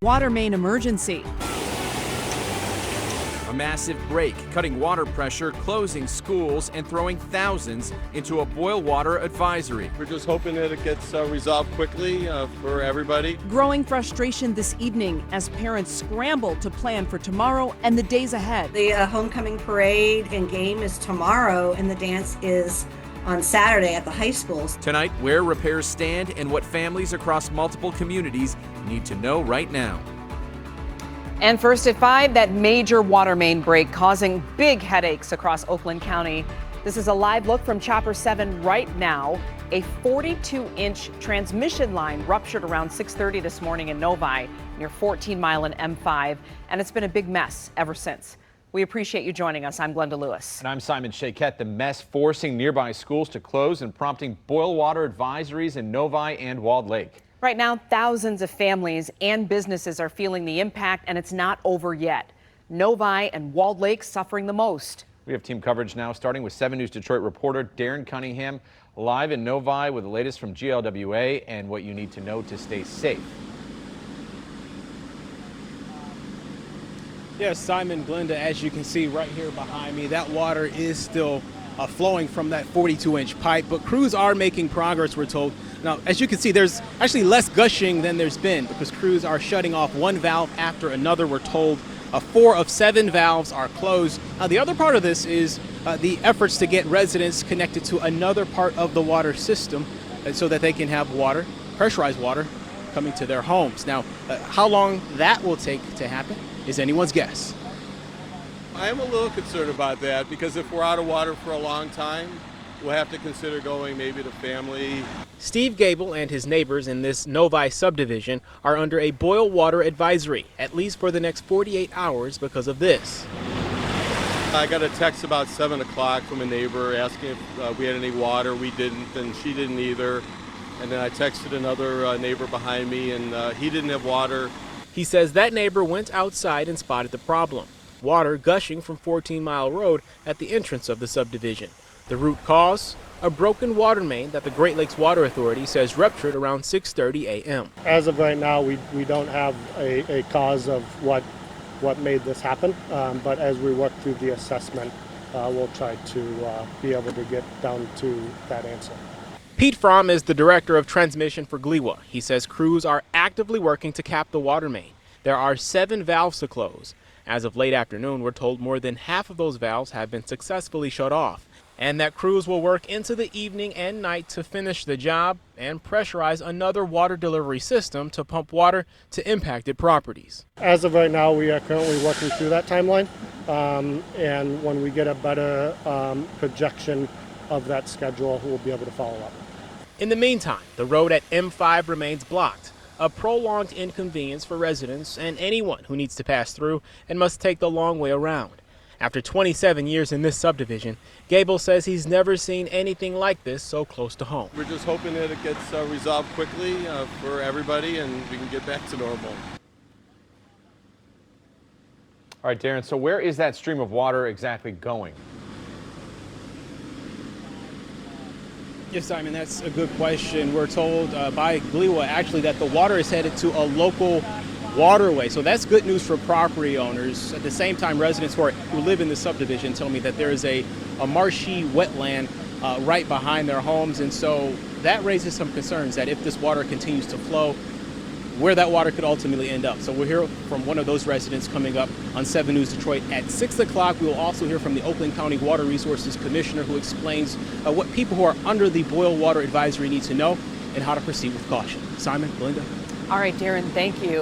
Watermain emergency. A massive break, cutting water pressure, closing schools, and throwing thousands into a boil water advisory. We're just hoping that it gets resolved quickly for everybody. Growing frustration this evening as parents scramble to plan for tomorrow and the days ahead. The homecoming parade and game is tomorrow, and the dance is on Saturday at the high schools. Tonight, where repairs stand and what families across multiple communities need to know right now. And first at 5, that major water main break causing big headaches across Oakland County. This is a live look from Chopper 7 right now. A 42-inch transmission line ruptured around 6:30 this morning in Novi near 14 Mile and M5, and it's been a big mess ever since. We appreciate you joining us. I'm Glenda Lewis. And I'm Simon Shaquette. The mess forcing nearby schools to close and prompting boil water advisories in Novi and Walled Lake. Right now, thousands of families and businesses are feeling the impact, and it's not over yet. Novi and Walled Lake suffering the most. We have team coverage now, starting with 7 News Detroit reporter Darren Cunningham, live in Novi with the latest from GLWA and what you need to know to stay safe. Yes, Simon, Glenda, as you can see right here behind me, that water is still flowing from that 42-inch pipe, but crews are making progress, we're told. Now, as you can see, there's actually less gushing than there's been because crews are shutting off one valve after another, we're told. 4 of 7 valves are closed. Now, the other part of this is the efforts to get residents connected to another part of the water system so that they can have water, pressurized water, coming to their homes. Now, how long that will take to happen is anyone's guess. I am a little concerned about that because if we're out of water for a long time, we'll have to consider going maybe to family. Steve Gable and his neighbors in this Novi subdivision are under a boil water advisory, at least for the next 48 hours because of this. I got a text about 7 o'clock from a neighbor asking if we had any water. We didn't, and she didn't either. And then I texted another neighbor behind me, and he didn't have water. He says that neighbor went outside and spotted the problem. Water gushing from 14 Mile Road at the entrance of the subdivision. The root cause? A broken water main that the Great Lakes Water Authority says ruptured around 6:30 a.m. As of right now, we don't have a cause of what made this happen, but as we work through the assessment, we'll try to be able to get down to that answer. Pete Fromm is the director of transmission for GLWA. He says crews are actively working to cap the water main. There are 7 valves to close. As of late afternoon, we're told more than half of those valves have been successfully shut off, and that crews will work into the evening and night to finish the job and pressurize another water delivery system to pump water to impacted properties. As of right now, we are currently working through that timeline, and when we get a better projection of that schedule, we'll be able to follow up. In the meantime, the road at M5 remains blocked, a prolonged inconvenience for residents and anyone who needs to pass through and must take the long way around. After 27 years in this subdivision, Gable says he's never seen anything like this so close to home. We're just hoping that it gets resolved quickly for everybody and we can get back to normal. All right, Darren, so where is that stream of water exactly going? Yes, Simon, that's a good question. We're told by GLWA actually that the water is headed to a local waterway. So that's good news for property owners. At the same time, residents who live in the subdivision tell me that there is a marshy wetland right behind their homes. And so that raises some concerns that if this water continues to flow, where that water could ultimately end up. So we'll hear from one of those residents coming up on 7 News Detroit at 6 o'clock. We will also hear from the Oakland County Water Resources Commissioner, who explains what people who are under the boil water advisory need to know and how to proceed with caution. Simon, Belinda. All right, Darren, thank you.